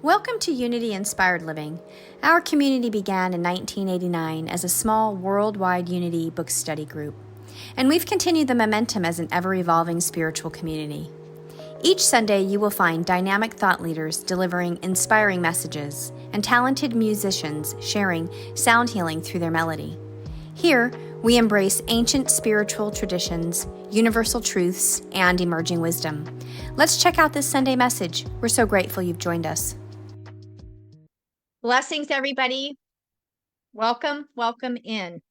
Welcome to Unity Inspired Living. Our community began in 1989 as a small worldwide Unity book study group, and we've continued the momentum as an ever-evolving spiritual community. Each Sunday, you will find dynamic thought leaders delivering inspiring messages and talented musicians sharing sound healing through their melody. Here, we embrace ancient spiritual traditions, universal truths, and emerging wisdom. Let's check out this Sunday message. We're so grateful you've joined us. Blessings, everybody. Welcome in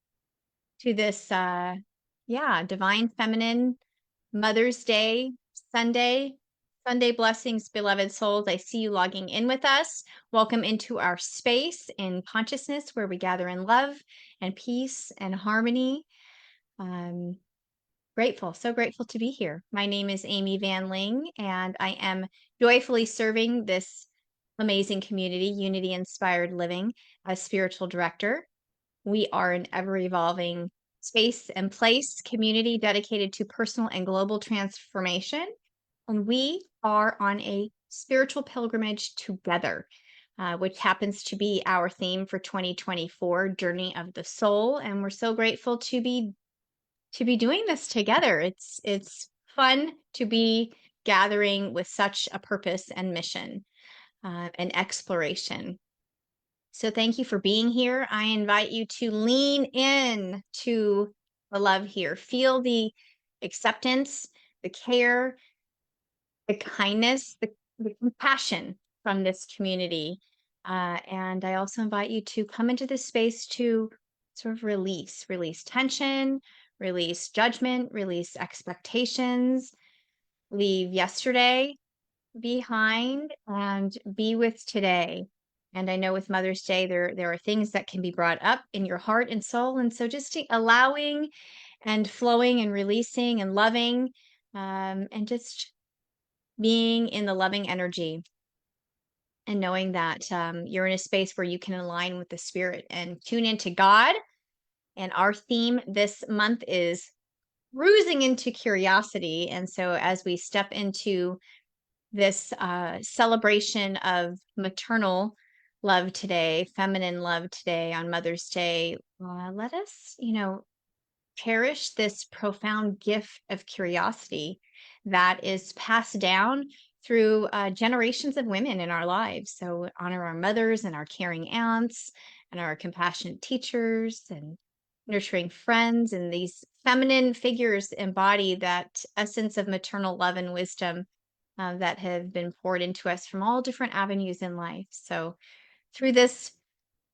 to this, Divine Feminine Mother's Day Sunday. Sunday blessings, beloved souls. I see you logging in with us. Welcome into our space in consciousness where we gather in love and peace and harmony. So grateful to be here. My name is Amy Van Ling, and I am joyfully serving this amazing community, Unity Inspired Living, as spiritual director. We are an ever-evolving space and place community dedicated to personal and global transformation. And we are on a spiritual pilgrimage together, which happens to be our theme for 2024, Journey of the Soul. And we're so grateful to be doing this together. It's fun to be gathering with such a purpose and mission and exploration. So thank you for being here. I invite you to lean in to the love here. Feel the acceptance, the care, the kindness, the compassion from this community. And I also invite you to come into this space to sort of release tension, release judgment, release expectations, leave yesterday behind and be with today. And I know with Mother's Day, there are things that can be brought up in your heart and soul. And so just allowing and flowing and releasing and loving and just being in the loving energy and knowing that you're in a space where you can align with the spirit and tune into God. And our theme this month is cruising into curiosity. And so as we step into this celebration of maternal love today, feminine love today on Mother's Day, let us, cherish this profound gift of curiosity that is passed down through generations of women in our lives. So honor our mothers and our caring aunts and our compassionate teachers and nurturing friends, and these feminine figures embody that essence of maternal love and wisdom that have been poured into us from all different avenues in life. So through this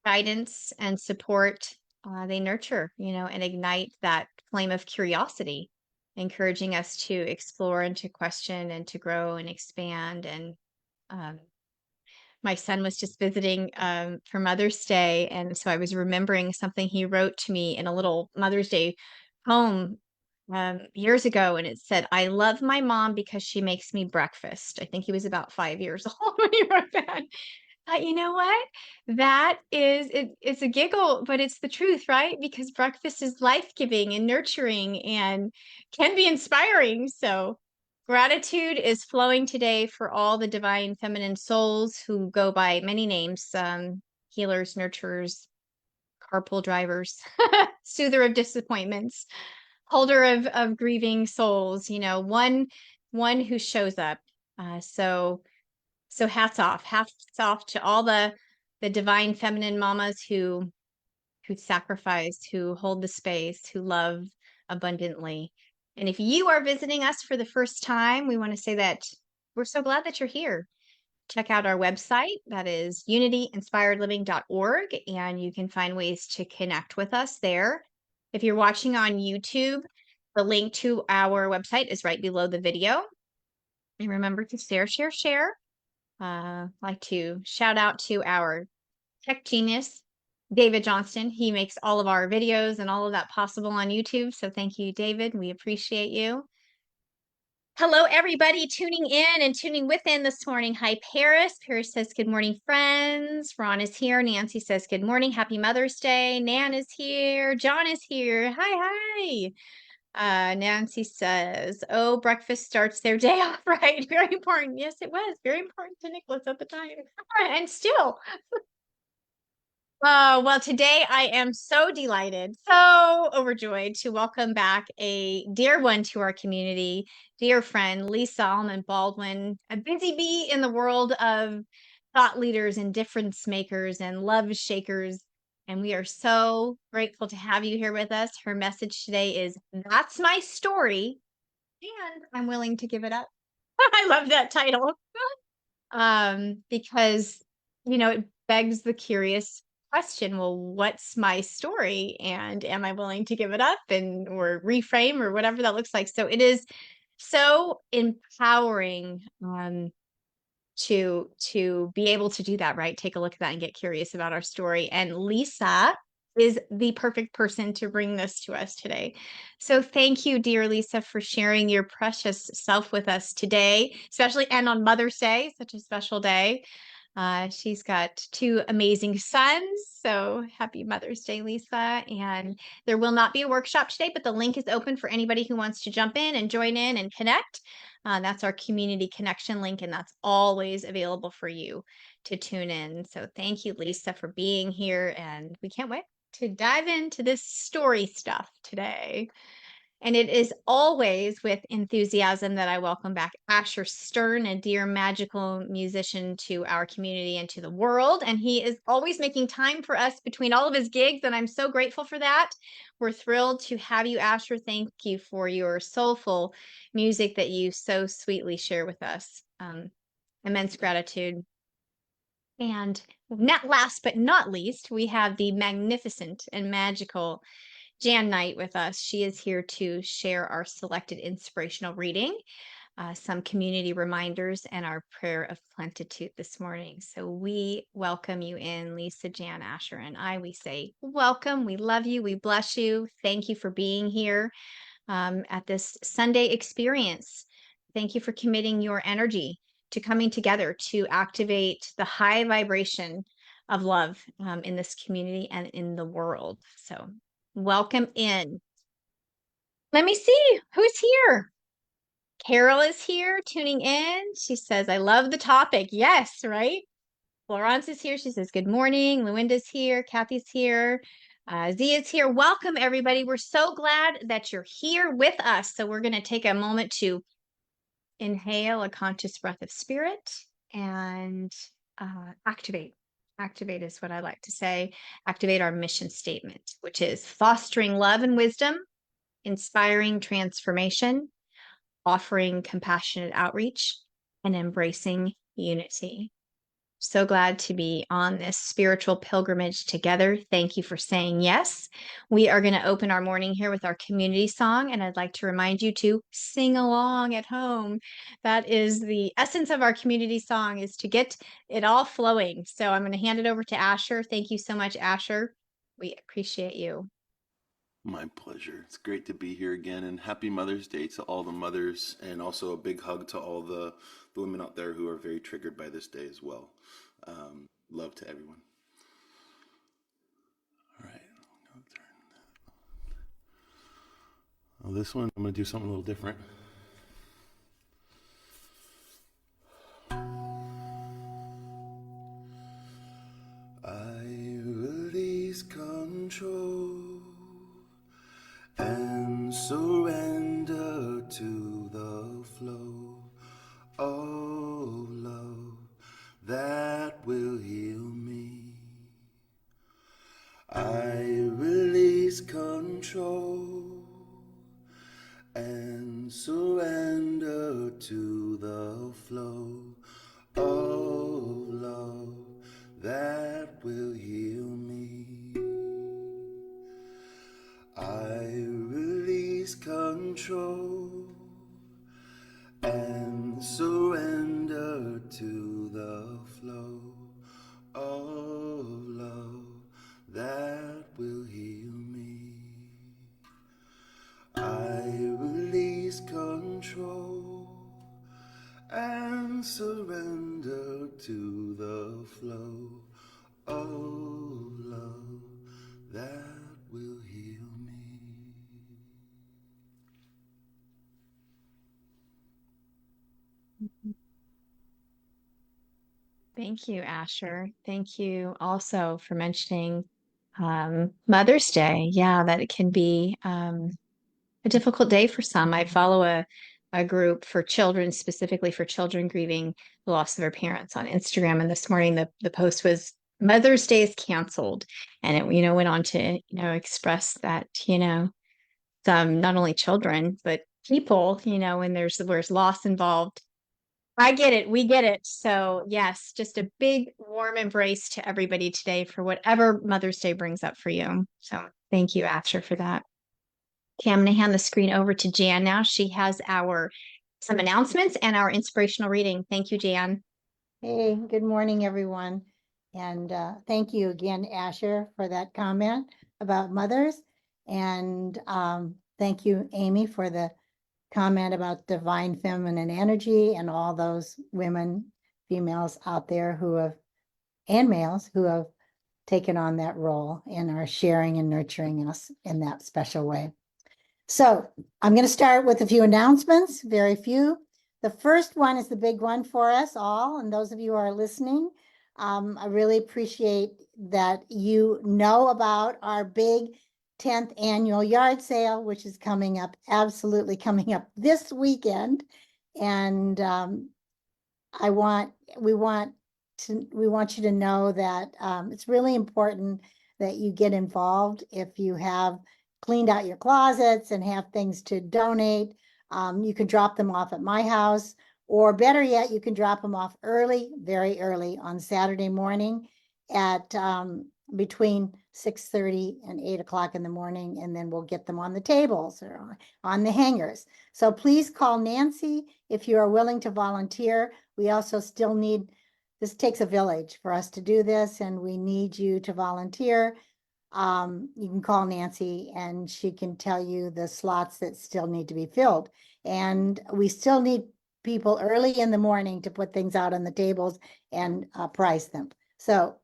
guidance and support, they nurture, and ignite that flame of curiosity, encouraging us to explore and to question and to grow and expand. And my son was just visiting for Mother's Day, and so I was remembering something he wrote to me in a little Mother's Day poem years ago, and it said, "I love my mom because she makes me breakfast." I think he was about 5 years old when he wrote that. You know what? That is, it's a giggle, but it's the truth, right? Because breakfast is life-giving and nurturing and can be inspiring. So gratitude is flowing today for all the divine feminine souls who go by many names, healers, nurturers, carpool drivers, soother of disappointments, holder of grieving souls, one who shows up. So hats off to all the divine feminine mamas who sacrifice, who hold the space, who love abundantly. And if you are visiting us for the first time, we want to say that we're so glad that you're here. Check out our website. That is unityinspiredliving.org, and you can find ways to connect with us there. If you're watching on YouTube, the link to our website is right below the video. And remember to share. Like to shout out to our tech genius, David Johnston. He makes all of our videos and all of that possible on YouTube. So thank you, David. We appreciate you. Hello, everybody tuning in and tuning within this morning. Hi, Paris. Paris says, good morning, friends. Ron is here. Nancy says, good morning. Happy Mother's Day. Nan is here. John is here. Hi. Nancy says, "Oh, breakfast starts their day off right. Very important." Yes, it was very important to Nicholas at the time, and still. Well, today I am so delighted, so overjoyed to welcome back a dear one to our community, dear friend, LYSA ALLMAN BALDWIN, a busy bee in the world of thought leaders and difference makers and love shakers. And we are so grateful to have you here with us. Her message today is, "That's my story, and I'm willing to give it up." I love that title. Because, it begs the curious question, well, what's my story? And am I willing to give it up or reframe or whatever that looks like? So it is so empowering to be able to do that, right? Take a look at that and get curious about our story. And LYSA is the perfect person to bring this to us today. So thank you, dear LYSA, for sharing your precious self with us today, especially and on Mother's Day, such a special day. She's got two amazing sons. So happy Mother's Day, LYSA. And there will not be a workshop today, but the link is open for anybody who wants to jump in and join in and connect. That's our community connection link, and that's always available for you to tune in. So thank you, LYSA, for being here. And we can't wait to dive into this story stuff today. And it is always with enthusiasm that I welcome back Asher Stern, a dear magical musician, to our community and to the world. And he is always making time for us between all of his gigs, and I'm so grateful for that. We're thrilled to have you, Asher. Thank you for your soulful music that you so sweetly share with us. Immense gratitude. And not last but not least, we have the magnificent and magical Jan Knight with us. She is here to share our selected inspirational reading, some community reminders, and our prayer of plenitude this morning. So we welcome you in, LYSA, Jan, Asher, and I. We say welcome. We love you. We bless you. Thank you for being here at this Sunday experience. Thank you for committing your energy to coming together to activate the high vibration of love in this community and in the world. So welcome in. Let me see who's here. Carol is here tuning in. She says, "I love the topic." Yes, right? Florence is here. She says, "Good morning." Luinda's here. Kathy's here. Zia's here. Welcome, everybody. We're so glad that you're here with us. So we're going to take a moment to inhale a conscious breath of spirit and activate. Activate is what I like to say. Activate our mission statement, which is fostering love and wisdom, inspiring transformation, offering compassionate outreach, and embracing unity. So glad to be on this spiritual pilgrimage together. Thank you for saying yes. We are going to open our morning here with our community song, and I'd like to remind you to sing along at home. That is the essence of our community song, is to get it all flowing. So I'm going to hand it over to Asher. Thank you so much, Asher. We appreciate you. My pleasure. It's great to be here again, and happy Mother's Day to all the mothers, and also a big hug to all the women out there who are very triggered by this day as well. Love to everyone. All right. Well, this one, I'm going to do something a little different. I release control and surrender to the flow of love that will heal me. I release control and surrender to the flow of love that will heal me. I release control and surrender to the flow of love that will heal me. I release control and surrender to the flow of love that will heal me. Thank you, Asher. Thank you also for mentioning Mother's Day. Yeah, that it can be a difficult day for some. I follow a group for children, specifically for children grieving the loss of their parents on Instagram. And this morning the post was Mother's Day is canceled. And it, went on to, express that, some not only children, but people, when there's loss involved. I get it. We get it. So, yes, just a big warm embrace to everybody today for whatever Mother's Day brings up for you. So, thank you, Asher, for that. Okay, I'm going to hand the screen over to Jan now. She has some announcements and our inspirational reading. Thank you, Jan. Hey, good morning, everyone. And thank you again, Asher, for that comment about mothers. And thank you, Amy, for the comment about divine feminine energy and all those women, females out there and males who have taken on that role and are sharing and nurturing us in that special way. So I'm going to start with a few announcements, very few. The first one is the big one for us all, and those of you who are listening, I really appreciate that you know about our big 10th annual yard sale, which is absolutely coming up this weekend. And we want you to know that it's really important that you get involved. If you have cleaned out your closets and have things to donate, you can drop them off at my house, or better yet, you can drop them off early, very early on Saturday morning at between 6:30 and 8 o'clock in the morning, and then we'll get them on the tables or on the hangers. So please call Nancy if you are willing to volunteer. We also still need, this takes a village for us to do this, and we need you to volunteer. You can call Nancy and she can tell you the slots that still need to be filled. And we still need people early in the morning to put things out on the tables and price them. So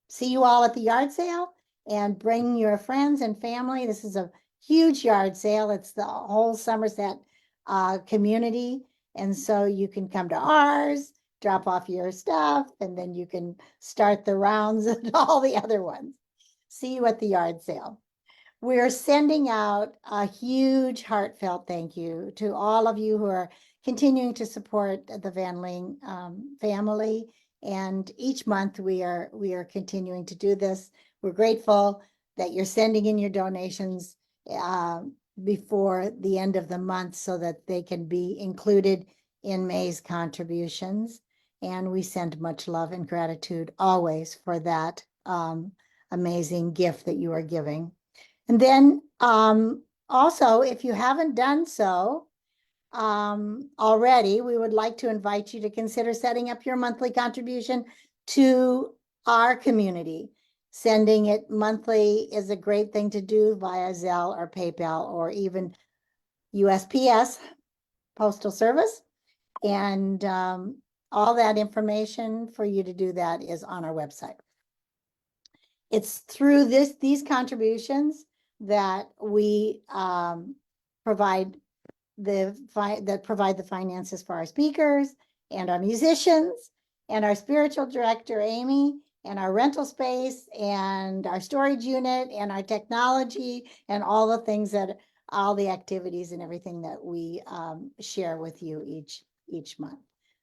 see you all at the yard sale, and bring your friends and family. This is a huge yard sale. It's the whole Somerset community. And so you can come to ours, drop off your stuff, and then you can start the rounds and all the other ones. See you at the yard sale. We're sending out a huge heartfelt thank you to all of you who are continuing to support the Van Ling family. And each month we are continuing to do this. We're grateful that you're sending in your donations before the end of the month so that they can be included in May's contributions. And we send much love and gratitude always for that amazing gift that you are giving. And then also, if you haven't done so already, we would like to invite you to consider setting up your monthly contribution to our community. Sending it monthly is a great thing to do via Zelle or PayPal or even USPS, Postal Service. And all that information for you to do that is on our website. It's through these contributions that we provide the finances for our speakers and our musicians and our spiritual director, Amy, and our rental space and our storage unit and our technology and all the things all the activities and everything that we share with you each month.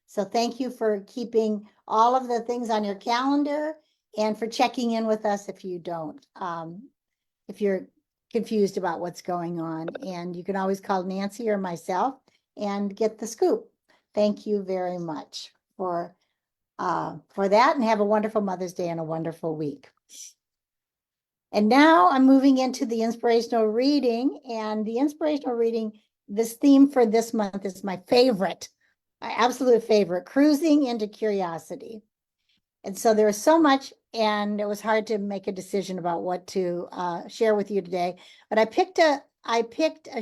So thank you for keeping all of the things on your calendar and for checking in with us if you don't, if you're confused about what's going on. And you can always call Nancy or myself and get the scoop. Thank you very much for that, and have a wonderful Mother's Day and a wonderful week. And now I'm moving into the inspirational reading, and the inspirational reading, this theme for this month is my favorite, my absolute favorite, cruising into curiosity. And so there was so much, and it was hard to make a decision about what to share with you today. But I picked a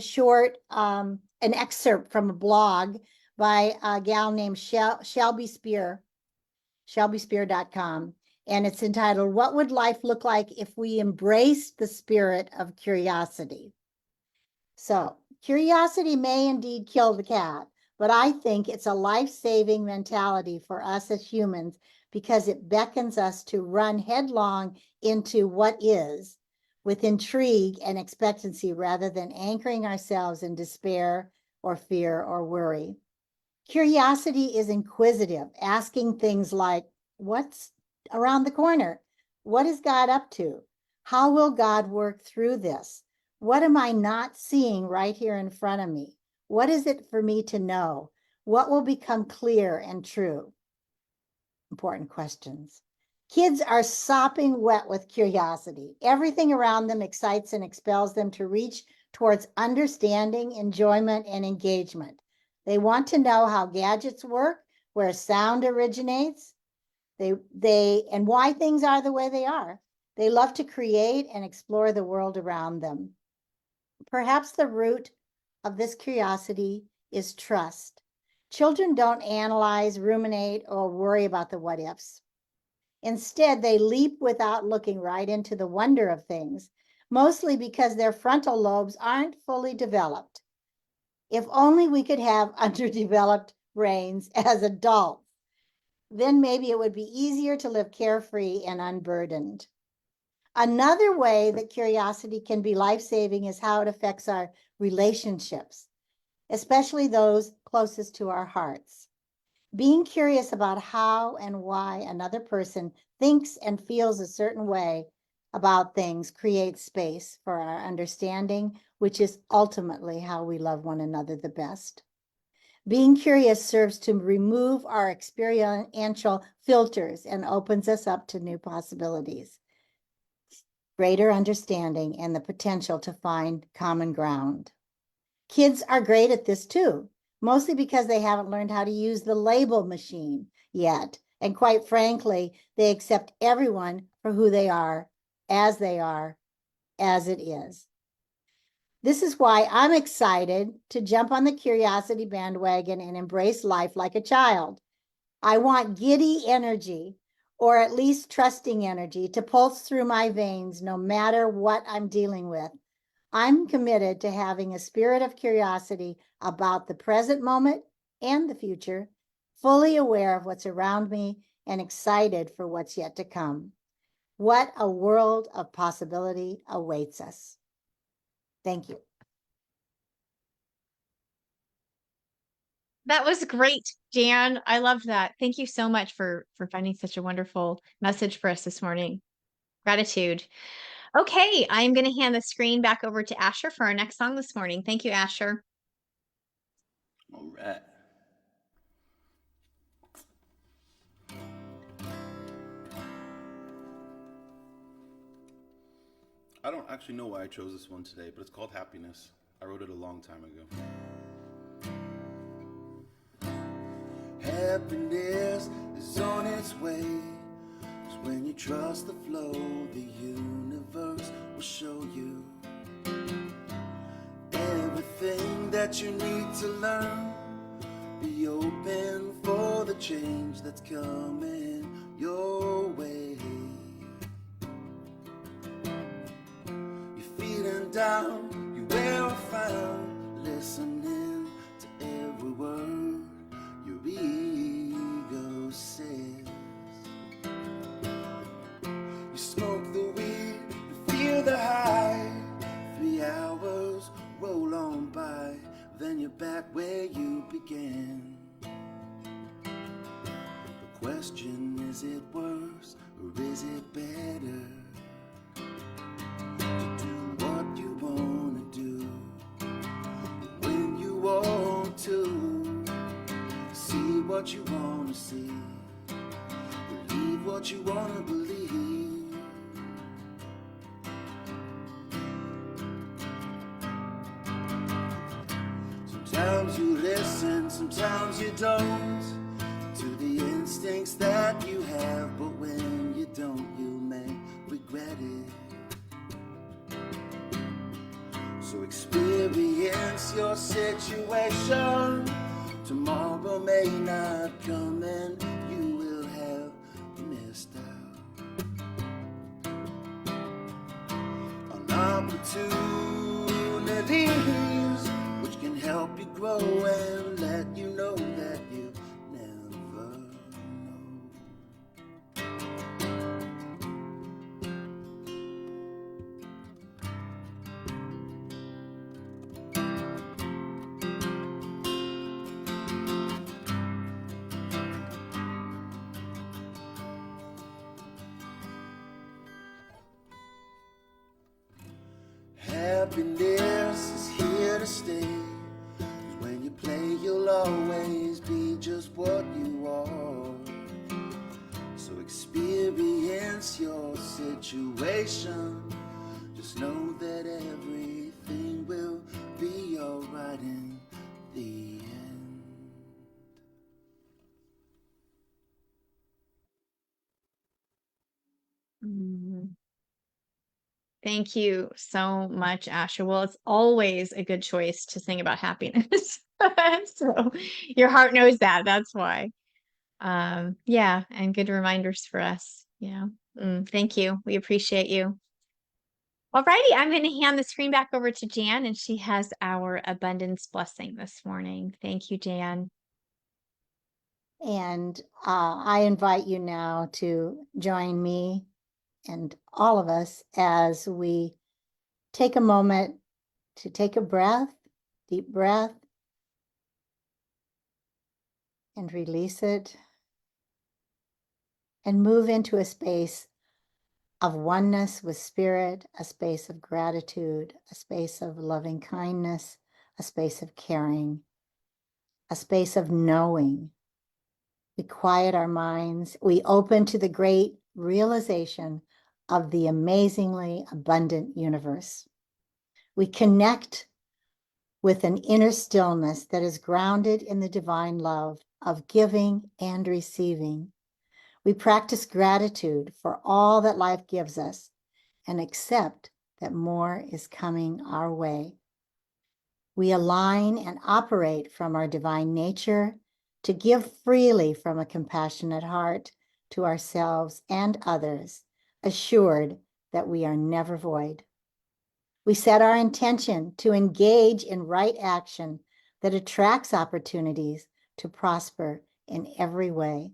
short, an excerpt from a blog by a gal named Shelby Spear, ShelbySpear.com. And it's entitled, "What Would Life Look Like If We Embraced the Spirit of Curiosity?" So, curiosity may indeed kill the cat, but I think it's a life-saving mentality for us as humans because it beckons us to run headlong into what is with intrigue and expectancy rather than anchoring ourselves in despair or fear or worry. Curiosity is inquisitive, asking things like, what's around the corner? What is God up to? How will God work through this? What am I not seeing right here in front of me? What is it for me to know? What will become clear and true? Important questions. Kids are sopping wet with curiosity. Everything around them excites and expels them to reach towards understanding, enjoyment, and engagement. They want to know how gadgets work, where sound originates, and why things are the way they are. They love to create and explore the world around them. Perhaps the root of this curiosity is trust. Children don't analyze, ruminate, or worry about the what ifs. Instead, they leap without looking right into the wonder of things, mostly because their frontal lobes aren't fully developed. If only we could have underdeveloped brains as adults, then maybe it would be easier to live carefree and unburdened. Another way that curiosity can be life-saving is how it affects our relationships, especially those closest to our hearts. Being curious about how and why another person thinks and feels a certain way about things creates space for our understanding, which is ultimately how we love one another the best. Being curious serves to remove our experiential filters and opens us up to new possibilities, greater understanding, and the potential to find common ground. Kids are great at this too, mostly because they haven't learned how to use the label machine yet. And quite frankly, they accept everyone for who they are, as it is. This is why I'm excited to jump on the curiosity bandwagon and embrace life like a child. I want giddy energy, or at least trusting energy, to pulse through my veins no matter what I'm dealing with. I'm committed to having a spirit of curiosity about the present moment and the future, fully aware of what's around me and excited for what's yet to come. What a world of possibility awaits us. Thank you. That was great, Jan. I love that. Thank you so much for finding such a wonderful message for us this morning. Gratitude. Okay, I'm going to hand the screen back over to Asher for our next song this morning. Thank you, Asher. All right. I don't actually know why I chose this one today, but it's called Happiness. I wrote it a long time ago. Happiness is on its way. 'Cause when you trust the flow, the universe will show you everything that you need to learn. Be open for the change that's coming your way. You're feeling down, you will find listening to every word your ego says. You smoke the weed, you feel the high. 3 hours roll on by, then you're back where you began. The question, is it worse or is it better to do what you want to do when you want to? See what you want to see, believe what you want to believe. Sometimes you listen, sometimes you don't, to the instincts that you have, but when you don't, you may regret it. So experience your situation. Tomorrow may not come and you will have missed out on opportunities which can help you grow and let you happiness is here to stay. 'Cause when you play, you'll always be just what you are. So experience your situation. Just know that everything will be alright in the end. Thank you so much, Asha. Well, it's always a good choice to sing about happiness. So your heart knows that. That's why. Yeah, and good reminders for us. Thank you. We appreciate you. Alrighty, I'm going to hand the screen back over to Jan, and she has our abundance blessing this morning. Thank you, Jan. And I invite you now to join me and all of us as we take a moment to take a breath, deep breath, and release it, and move into a space of oneness with spirit, a space of gratitude, a space of loving kindness, a space of caring, a space of knowing. We quiet our minds. We open to the great realization of the amazingly abundant universe. We connect with an inner stillness that is grounded in the divine love of giving and receiving. We practice gratitude for all that life gives us and accept that more is coming our way. We align and operate from our divine nature to give freely from a compassionate heart to ourselves and others, assured that we are never void. We set our intention to engage in right action that attracts opportunities to prosper in every way.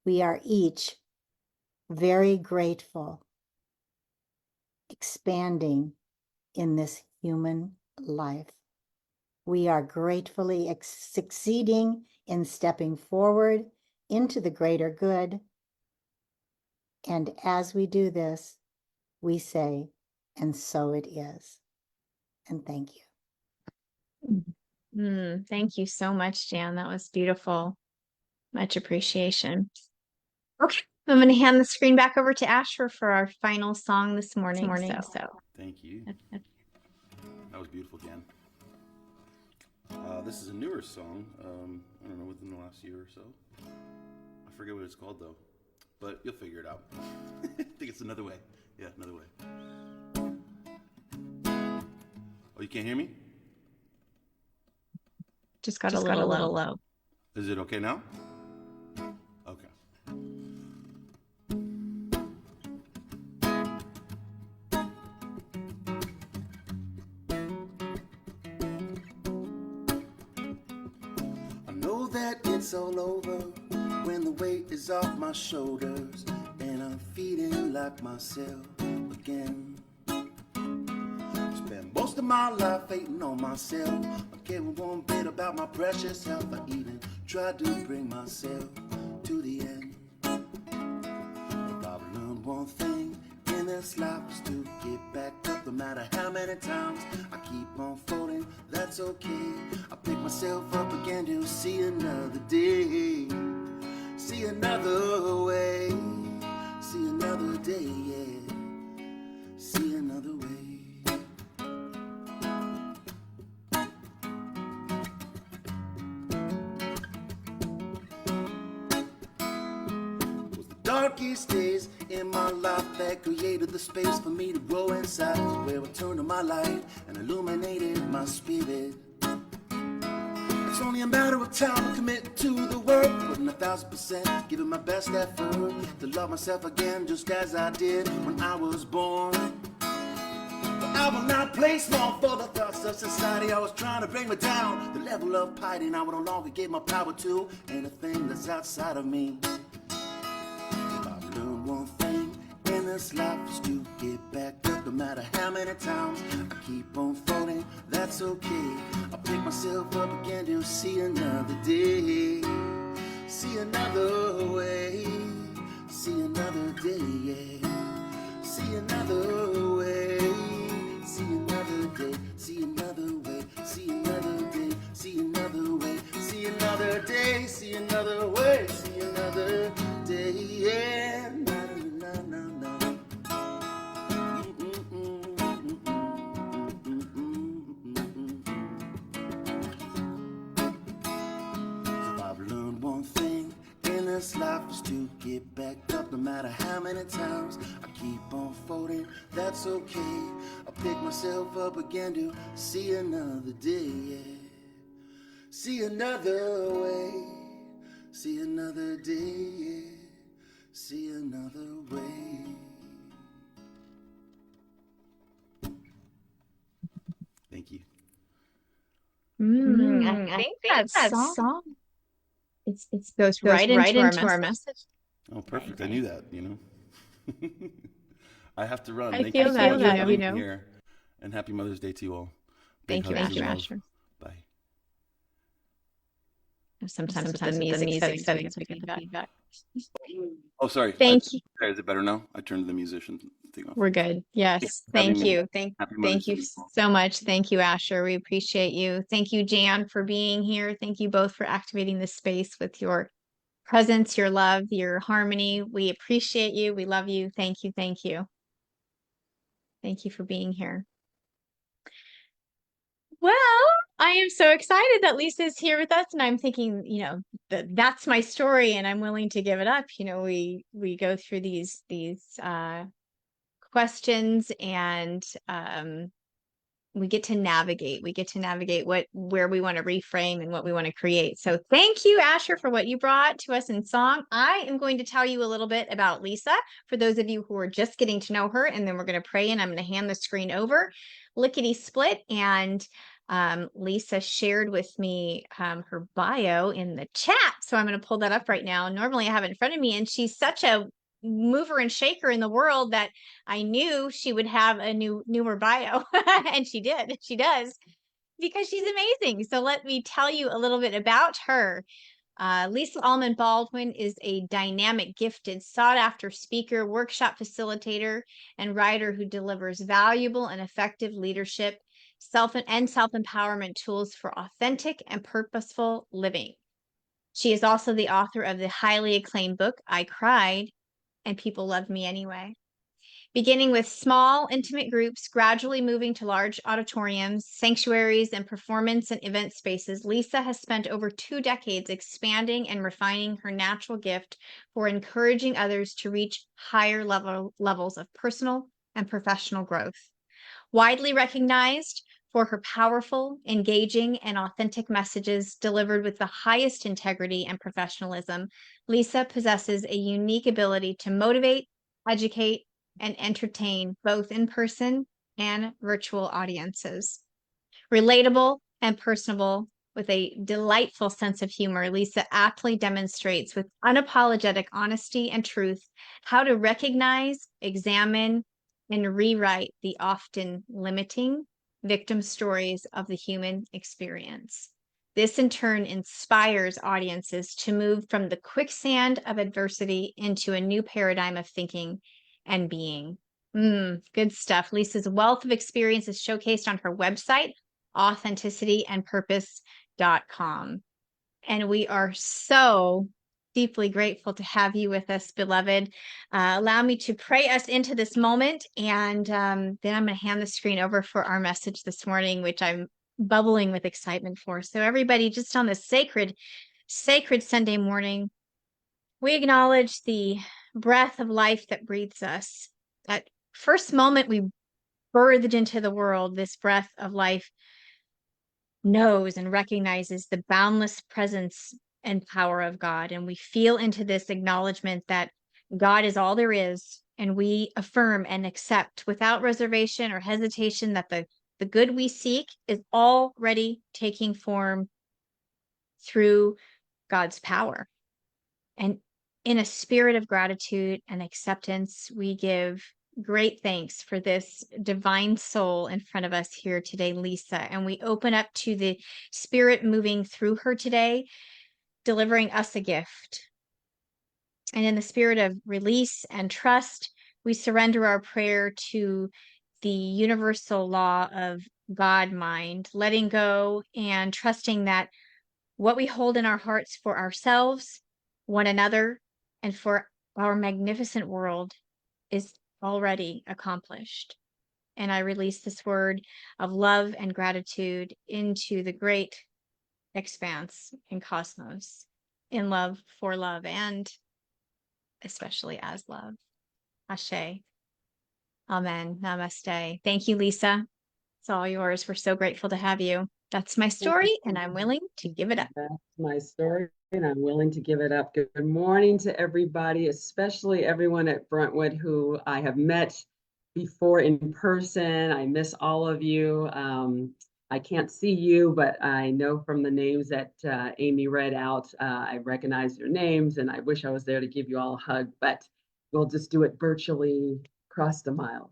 We are each very grateful, expanding in this human life. We are gratefully succeeding in stepping forward into the greater good. And as we do this, we say, and so it is. And thank you. Thank you so much, Jan. That was beautiful. Much appreciation. Okay, I'm going to hand the screen back over to Asher for our final song this morning. Thank you. That was beautiful, Jan. This is a newer song. I don't know, within the last year or so. I forget what it's called though, but you'll figure it out. I think it's Another Way. Yeah, Another Way. Oh, you can't hear me? Just got a little low. Is it okay now? Okay. I know that it's all over when the weight is off my shoulders and I'm feeling like myself again. Spent most of my life hating on myself. I caring one bit about my precious health. I even tried to bring myself to the end. If I've learned one thing in this life is to get back up no matter how many times I keep on falling. That's okay. I pick myself up again to see another day, see another way, see another day, yeah, see another way. Darkest days in my life that created the space for me to grow inside, where I turned on my light and illuminated my spirit. It's only a matter of time committing to the work, putting 1,000%, giving my best effort to love myself again just as I did when I was born. But I will not play small for the thoughts of society. I was trying to bring me down, the level of piety, and I would no longer give my power to anything that's outside of me. One thing in this life is to get back up no matter how many times I keep on falling, that's okay. I pick myself up again to see another day, see another way, see another day, yeah, see another way, see see another way, see another day, see another way, see another day, see another way, see another day, yeah. Na, na, na, na, na. So I've learned one thing in this life is to get back up no matter how many times I keep on folding. That's okay. I'll pick myself up again to see another day. Yeah. See another way. See another day. Yeah. See another way. Thank you. I think that song it goes right into our message. Oh, perfect. I knew that, I have to run. I Thank feel you so that, much you for know. being here. And happy Mother's Day to you all. Big Thank you, hugs and love. Asher. Bye. Sometimes the music says we get the feedback. Oh, sorry. Thank you. Is it better now? I turned the musician thing off. We're good. Yes. Happy Thank Mother's you. Day. Happy Thank Mother's you Day. so much. Thank you, Asher. We appreciate you. Thank you, Jan, for being here. Thank you both for activating this space with your presence, your love, your harmony. We appreciate you. We love you. Thank you. Thank you. Thank you for being here. Well, I am so excited that LYSA is here with us, and I'm thinking, that's my story, and I'm willing to give it up. We go through these questions, and we get to navigate. We get to navigate where we want to reframe and what we want to create. So thank you, Asher, for what you brought to us in song. I am going to tell you a little bit about LYSA for those of you who are just getting to know her, and then we're going to pray, and I'm going to hand the screen over lickety split. And LYSA shared with me her bio in the chat. So I'm going to pull that up right now. Normally I have it in front of me, and she's such a mover and shaker in the world that I knew she would have a newer bio. And she did. She does, because she's amazing. So let me tell you a little bit about her. LYSA ALLMAN BALDWIN is a dynamic, gifted, sought-after speaker, workshop facilitator, and writer who delivers valuable and effective leadership, self-empowerment tools for authentic and purposeful living. She is also the author of the highly acclaimed book, I Cried, and People Loved Me Anyway. Beginning with small, intimate groups, gradually moving to large auditoriums, sanctuaries, and performance and event spaces, LYSA has spent over 2 decades expanding and refining her natural gift for encouraging others to reach higher levels of personal and professional growth. Widely recognized for her powerful, engaging, and authentic messages delivered with the highest integrity and professionalism, LYSA possesses a unique ability to motivate, educate, and entertain both in person and virtual audiences. Relatable and personable, with a delightful sense of humor, LYSA aptly demonstrates with unapologetic honesty and truth how to recognize, examine, and rewrite the often limiting victim stories of the human experience. This in turn inspires audiences to move from the quicksand of adversity into a new paradigm of thinking and being. Good stuff. LYSA's wealth of experience is showcased on her website, authenticityandpurpose.com. And we are so deeply grateful to have you with us, beloved. Allow me to pray us into this moment, and then I'm going to hand the screen over for our message this morning, which I'm bubbling with excitement for. So everybody, just on this sacred Sunday morning, we acknowledge the breath of life that breathes us. That first moment we birthed into the world, this breath of life knows and recognizes the boundless presence and power of God. And we feel into this acknowledgement that God is all there is. And we affirm and accept without reservation or hesitation that the good we seek is already taking form through God's power. And in a spirit of gratitude and acceptance, we give great thanks for this divine soul in front of us here today, LYSA. And we open up to the spirit moving through her today, delivering us a gift. And in the spirit of release and trust, we surrender our prayer to the universal law of God mind, letting go and trusting that what we hold in our hearts for ourselves, one another, and for our magnificent world is already accomplished. And I release this word of love and gratitude into the great expanse and cosmos in love, for love, and especially as love. Ashe. Amen. Namaste. Thank you, Lisa. It's all yours. We're so grateful to have you. That's my story, and I'm willing to give it up. That's my story, and I'm willing to give it up. Good morning to everybody, especially everyone at Brentwood who I have met before in person. I miss all of you. I can't see you, but I know from the names that Amy read out, I recognize your names, and I wish I was there to give you all a hug, but we'll just do it virtually across the miles.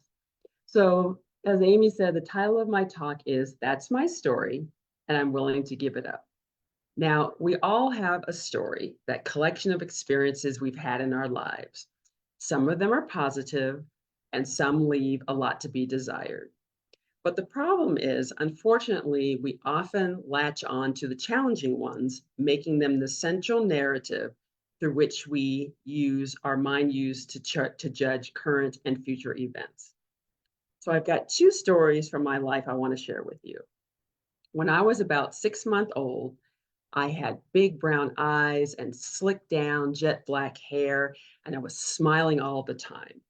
So, as Amy said, the title of my talk is That's My Story, and I'm willing to give it up. Now, we all have a story, that collection of experiences we've had in our lives. Some of them are positive, and some leave a lot to be desired. But the problem is, unfortunately, we often latch on to the challenging ones, making them the central narrative through which our mind use to judge current and future events. So I've got two stories from my life I want to share with you. When I was about 6 months old, I had big brown eyes and slicked down jet black hair, and I was smiling all the time.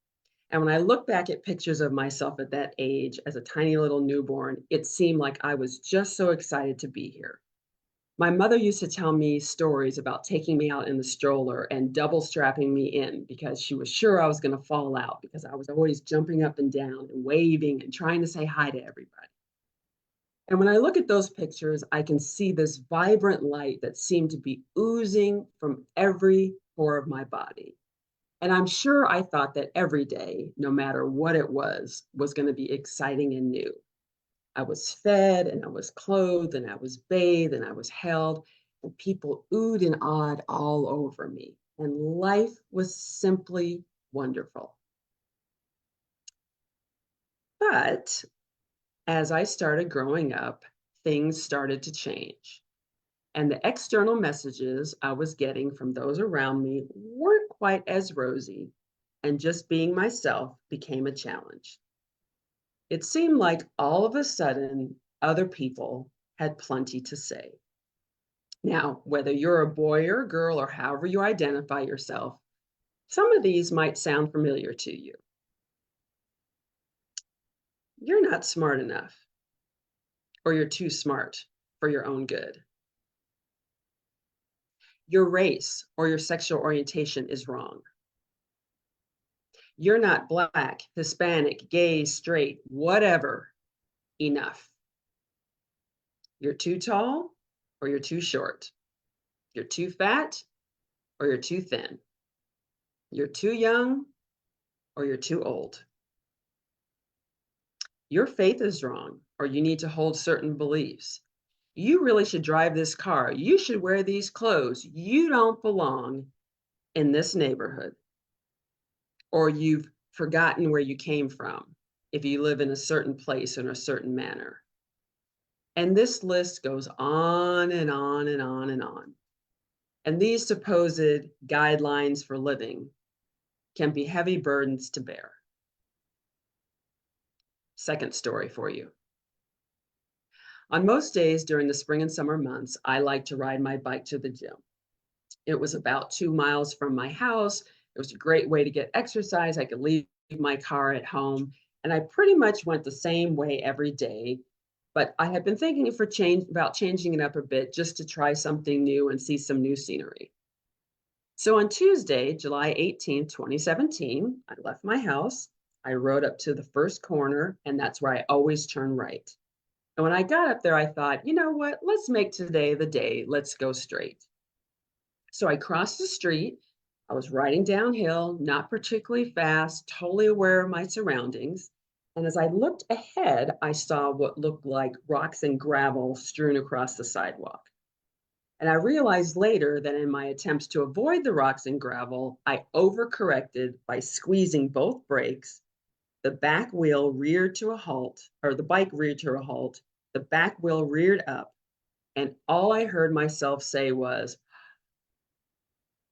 And when I look back at pictures of myself at that age as a tiny little newborn, it seemed like I was just so excited to be here. My mother used to tell me stories about taking me out in the stroller and double strapping me in because she was sure I was going to fall out because I was always jumping up and down and waving and trying to say hi to everybody. And when I look at those pictures, I can see this vibrant light that seemed to be oozing from every pore of my body. And I'm sure I thought that every day, no matter what it was going to be exciting and new. I was fed and I was clothed and I was bathed and I was held, and people oohed and awed all over me. And life was simply wonderful. But as I started growing up, things started to change. And the external messages I was getting from those around me weren't quite as rosy, and just being myself became a challenge. It seemed like all of a sudden, other people had plenty to say. Now, whether you're a boy or a girl or however you identify yourself, some of these might sound familiar to you. You're not smart enough, or you're too smart for your own good. Your race or your sexual orientation is wrong. You're not Black, Hispanic, gay, straight, whatever, enough. You're too tall or you're too short. You're too fat or you're too thin. You're too young or you're too old. Your faith is wrong, or you need to hold certain beliefs. You really should drive this car. You should wear these clothes. You don't belong in this neighborhood. Or you've forgotten where you came from if you live in a certain place in a certain manner. And this list goes on and on and on and on. And these supposed guidelines for living can be heavy burdens to bear. Second story for you. On most days during the spring and summer months, I like to ride my bike to the gym. It was about 2 miles from my house. It was a great way to get exercise. I could leave my car at home, and I pretty much went the same way every day. But I had been thinking about changing it up a bit just to try something new and see some new scenery. So on Tuesday, July 18th, 2017, I left my house. I rode up to the first corner, and that's where I always turn right. And when I got up there, I thought, you know what? Let's make today the day. Let's go straight. So I crossed the street. I was riding downhill, not particularly fast, totally aware of my surroundings. And as I looked ahead, I saw what looked like rocks and gravel strewn across the sidewalk. And I realized later that in my attempts to avoid the rocks and gravel, I overcorrected by squeezing both brakes The back wheel reared to a halt, or the bike reared to a halt. The back wheel reared up, and all I heard myself say was,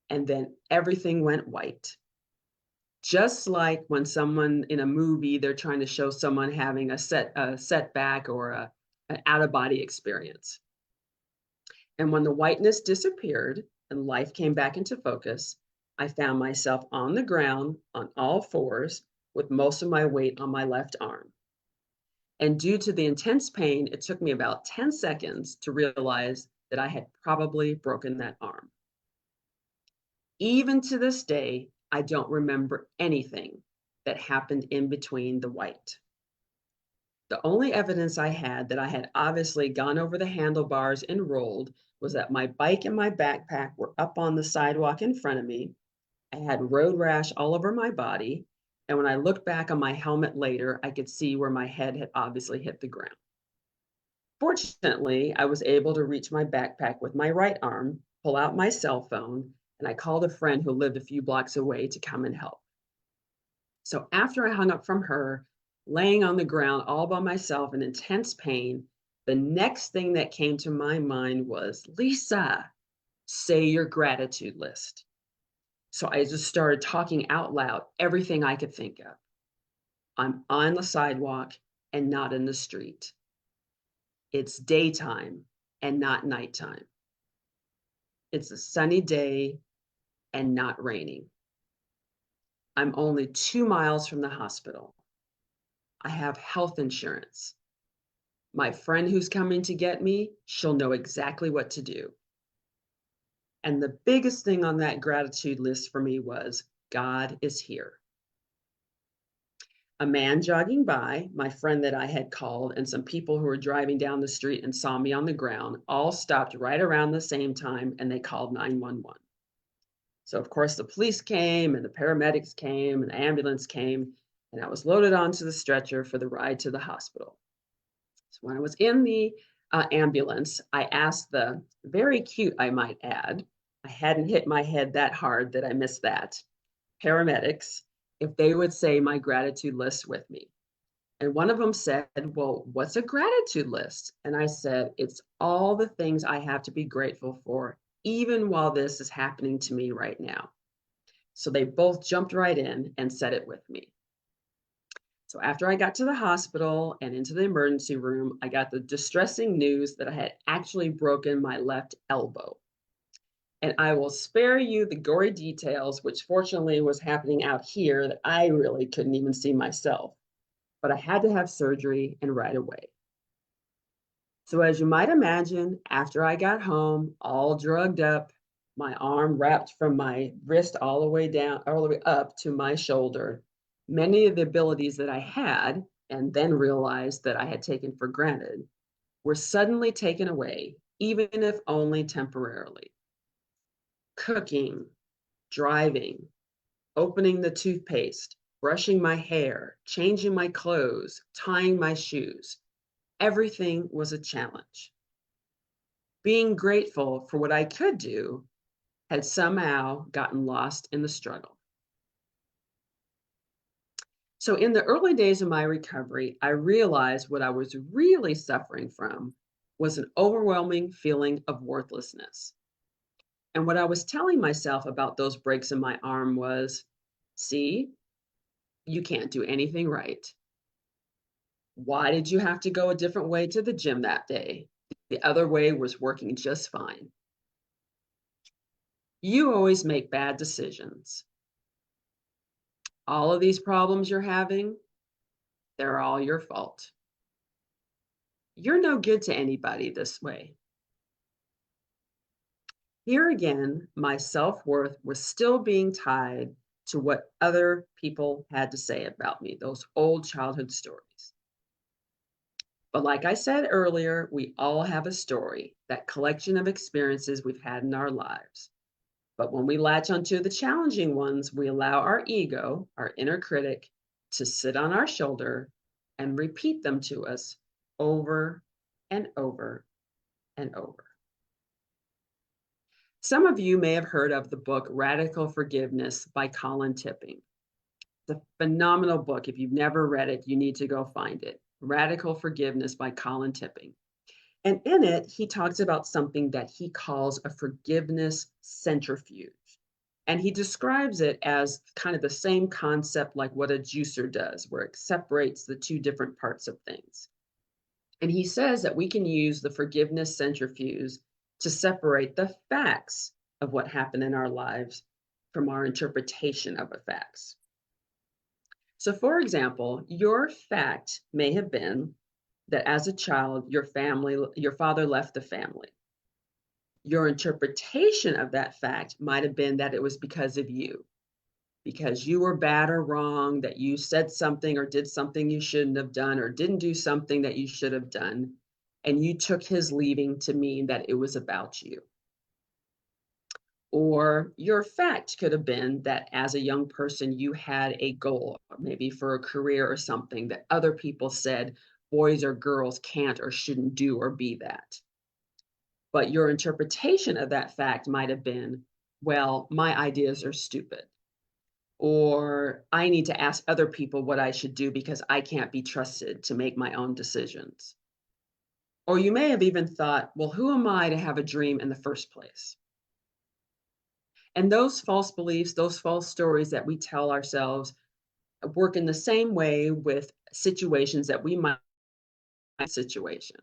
and then everything went white. Just like when someone in a movie, they're trying to show someone having a setback or an out-of-body experience. And when the whiteness disappeared and life came back into focus, I found myself on the ground on all fours with most of my weight on my left arm. And due to the intense pain, it took me about 10 seconds to realize that I had probably broken that arm. Even to this day, I don't remember anything that happened in between the white. The only evidence I had that I had obviously gone over the handlebars and rolled was that my bike and my backpack were up on the sidewalk in front of me. I had road rash all over my body. And when I looked back on my helmet later, I could see where my head had obviously hit the ground. Fortunately, I was able to reach my backpack with my right arm, pull out my cell phone, and I called a friend who lived a few blocks away to come and help. So after I hung up from her, laying on the ground all by myself in intense pain, the next thing that came to my mind was, Lisa, say your gratitude list. So I just started talking out loud everything I could think of. I'm on the sidewalk and not in the street. It's daytime and not nighttime. It's a sunny day and not raining. I'm only 2 miles from the hospital. I have health insurance. My friend who's coming to get me, she'll know exactly what to do. And the biggest thing on that gratitude list for me was, God is here. A man jogging by, my friend that I had called, and some people who were driving down the street and saw me on the ground all stopped right around the same time, and they called 911. So of course the police came and the paramedics came and the ambulance came, and I was loaded onto the stretcher for the ride to the hospital. So when I was in the ambulance, I asked the very cute, I might add, I hadn't hit my head that hard that I missed that, paramedics, if they would say my gratitude list with me. And one of them said, well, what's a gratitude list? And I said, it's all the things I have to be grateful for, even while this is happening to me right now. So they both jumped right in and said it with me. So after I got to the hospital and into the emergency room, I got the distressing news that I had actually broken my left elbow. And I will spare you the gory details, which fortunately was happening out here that I really couldn't even see myself. But I had to have surgery and right away. So as you might imagine, after I got home, all drugged up, my arm wrapped from my wrist all the way down, all the way up to my shoulder, many of the abilities that I had, and then realized that I had taken for granted, were suddenly taken away, even if only temporarily. Cooking, driving, opening the toothpaste, brushing my hair, changing my clothes, tying my shoes. Everything was a challenge. Being grateful for what I could do had somehow gotten lost in the struggle. So in the early days of my recovery, I realized what I was really suffering from was an overwhelming feeling of worthlessness. And what I was telling myself about those breaks in my arm was, see, you can't do anything right. Why did you have to go a different way to the gym that day? The other way was working just fine. You always make bad decisions. All of these problems you're having, they're all your fault. You're no good to anybody this way. Here again, my self-worth was still being tied to what other people had to say about me, those old childhood stories. But like I said earlier, we all have a story, that collection of experiences we've had in our lives. But when we latch onto the challenging ones, we allow our ego, our inner critic, to sit on our shoulder and repeat them to us over and over and over. Some of you may have heard of the book Radical Forgiveness by Colin Tipping. It's a phenomenal book. If you've never read it, you need to go find it. Radical Forgiveness by Colin Tipping. And in it, he talks about something that he calls a forgiveness centrifuge. And he describes it as kind of the same concept like what a juicer does, where it separates the two different parts of things. And he says that we can use the forgiveness centrifuge to separate the facts of what happened in our lives from our interpretation of the facts. So, for example, your fact may have been that as a child, your father left the family. Your interpretation of that fact might have been that it was because of you, because you were bad or wrong, that you said something or did something you shouldn't have done, or didn't do something that you should have done. And you took his leaving to mean that it was about you. Or your fact could have been that as a young person, you had a goal, maybe for a career or something that other people said boys or girls can't or shouldn't do or be that. But your interpretation of that fact might have been, well, my ideas are stupid. Or I need to ask other people what I should do because I can't be trusted to make my own decisions. Or you may have even thought, well, who am I to have a dream in the first place? And those false beliefs, those false stories that we tell ourselves work in the same way with situations that we might situation.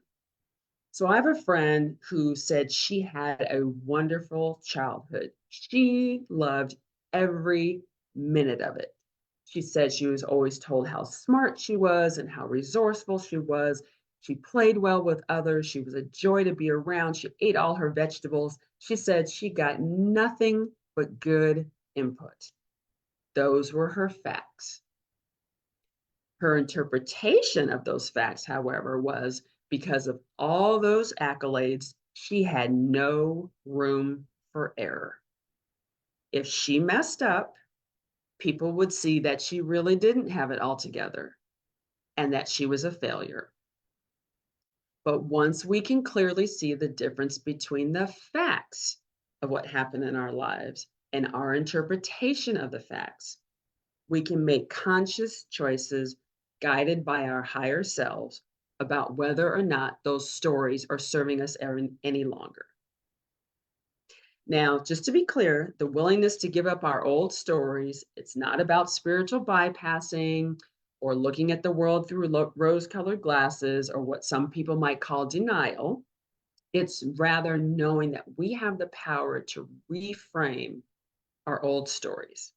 So I have a friend who said she had a wonderful childhood. She loved every minute of it. She said she was always told how smart she was and how resourceful she was. She played well with others. She was a joy to be around. She ate all her vegetables. She said she got nothing but good input. Those were her facts. Her interpretation of those facts, however, was because of all those accolades, she had no room for error. If she messed up, people would see that she really didn't have it all together and that she was a failure. But once we can clearly see the difference between the facts of what happened in our lives and our interpretation of the facts, we can make conscious choices guided by our higher selves about whether or not those stories are serving us any longer. Now, just to be clear, the willingness to give up our old stories, it's not about spiritual bypassing or looking at the world through rose-colored glasses or what some people might call denial. It's rather knowing that we have the power to reframe our old stories.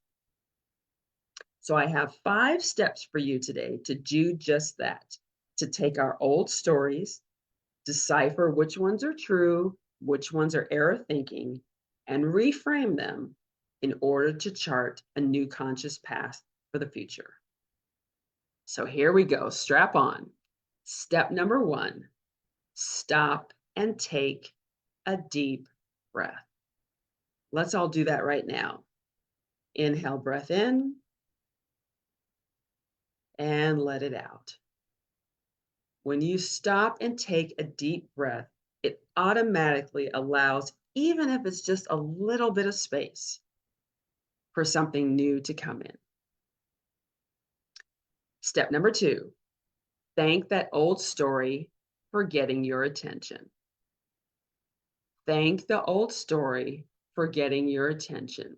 So I have 5 steps for you today to do just that, to take our old stories, decipher which ones are true, which ones are error thinking, and reframe them in order to chart a new conscious path for the future. So here we go, strap on. Step number 1, stop and take a deep breath. Let's all do that right now. Inhale, breath in, and let it out. When you stop and take a deep breath, it automatically allows, even if it's just a little bit of space, for something new to come in. Step number 2, thank that old story for getting your attention. Thank the old story for getting your attention.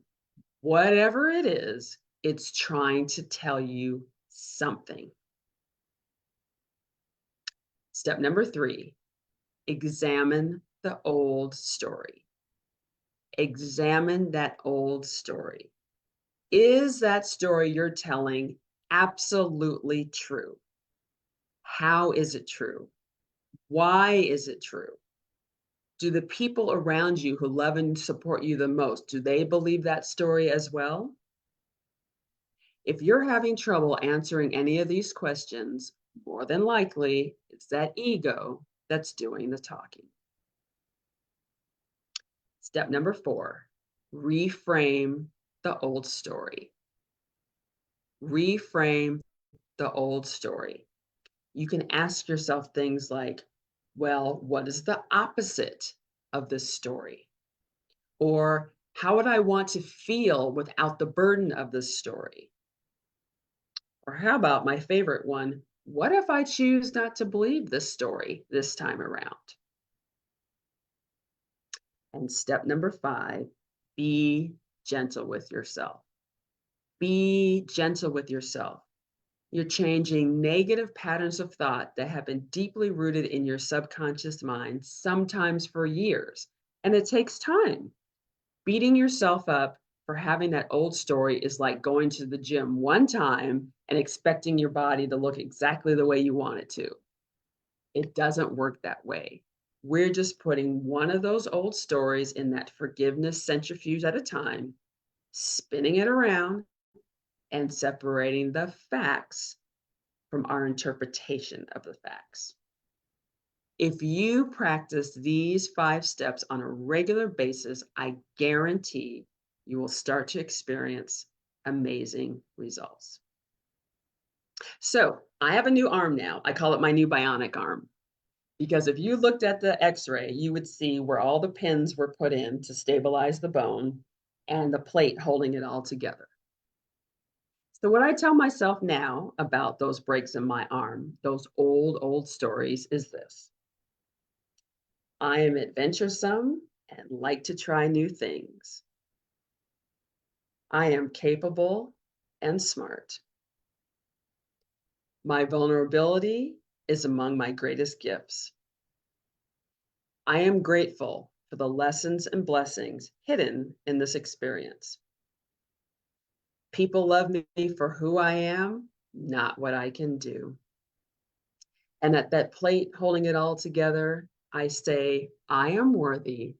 Whatever it is, it's trying to tell you something. Step number 3, examine the old story. Examine that old story. Is that story you're telling absolutely true? How is it true? Why is it true? Do the people around you who love and support you the most, do they believe that story as well? If you're having trouble answering any of these questions, more than likely, it's that ego that's doing the talking. Step number 4, reframe the old story. Reframe the old story. You can ask yourself things like, well, what is the opposite of this story? Or how would I want to feel without the burden of this story? Or how about my favorite one? What if I choose not to believe this story this time around? And step number 5, be gentle with yourself. Be gentle with yourself. You're changing negative patterns of thought that have been deeply rooted in your subconscious mind, sometimes for years. And it takes time. Beating yourself up for having that old story is like going to the gym one time and expecting your body to look exactly the way you want it to. It doesn't work that way. We're just putting one of those old stories in that forgiveness centrifuge at a time, spinning it around and separating the facts from our interpretation of the facts. If you practice these 5 steps on a regular basis, I guarantee you will start to experience amazing results. So I have a new arm now. I call it my new bionic arm. Because if you looked at the x-ray, you would see where all the pins were put in to stabilize the bone and the plate holding it all together. So what I tell myself now about those breaks in my arm, those old stories, is this. I am adventuresome and like to try new things. I am capable and smart. My vulnerability is among my greatest gifts. I am grateful for the lessons and blessings hidden in this experience. People love me for who I am, not what I can do. And at that plate holding it all together, I say, I am worthy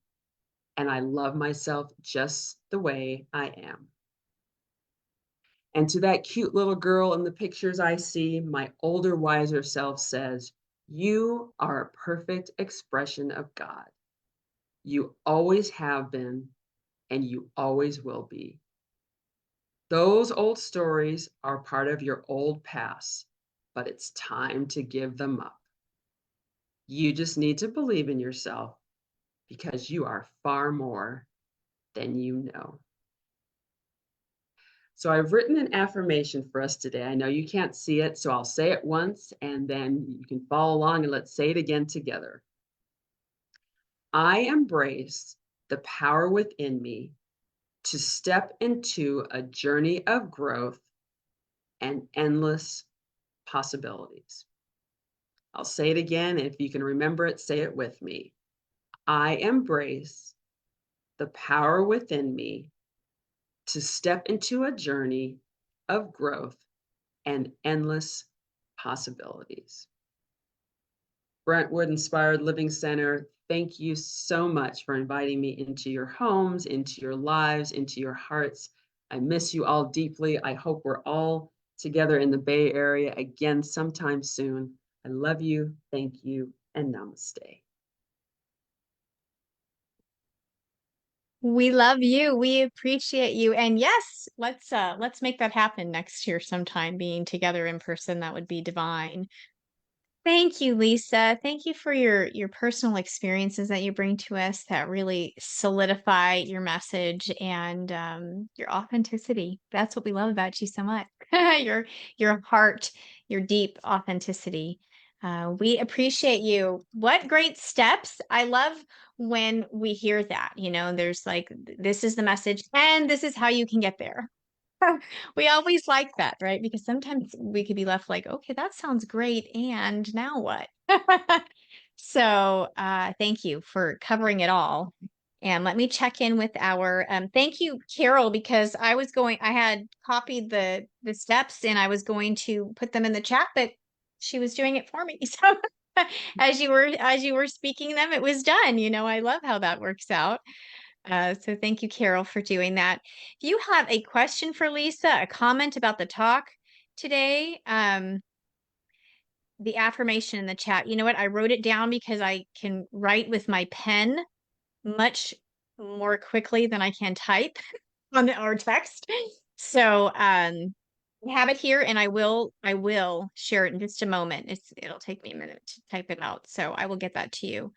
and I love myself just the way I am. And to that cute little girl in the pictures I see, my older, wiser self says, you are a perfect expression of God. You always have been, and you always will be. Those old stories are part of your old past, but it's time to give them up. You just need to believe in yourself because you are far more than you know. So I've written an affirmation for us today. I know you can't see it, so I'll say it once and then you can follow along and let's say it again together. I embrace the power within me to step into a journey of growth and endless possibilities. I'll say it again. If you can remember it, say it with me. I embrace the power within me to step into a journey of growth and endless possibilities. Brentwood Inspired Living Center, thank you so much for inviting me into your homes, into your lives, into your hearts. I miss you all deeply. I hope we're all together in the Bay Area again sometime soon. I love you, thank you, and namaste. We love you. We appreciate you. And yes, let's make that happen next year sometime, being together in person. That would be divine. Thank you, Lisa. Thank you for your personal experiences that you bring to us that really solidify your message and your authenticity. That's what we love about you so much. Your heart, your deep authenticity. We appreciate you. What great steps. I love when we hear that, there's like, this is the message and this is how you can get there. We always like that, right? Because sometimes we could be left like, okay, that sounds great. And now what? So thank you for covering it all. And let me check in with our thank you, Carol, because I had copied the steps and I was going to put them in the chat, but she was doing it for me. So as you were speaking them, it was done. I love how that works out. So thank you, Carol, for doing that. If you have a question for Lisa, a comment about the talk today, the affirmation in the chat, you know what? I wrote it down because I can write with my pen much more quickly than I can type on our text. So I have it here and I will share it in just a moment. It'll take me a minute to type it out. So I will get that to you.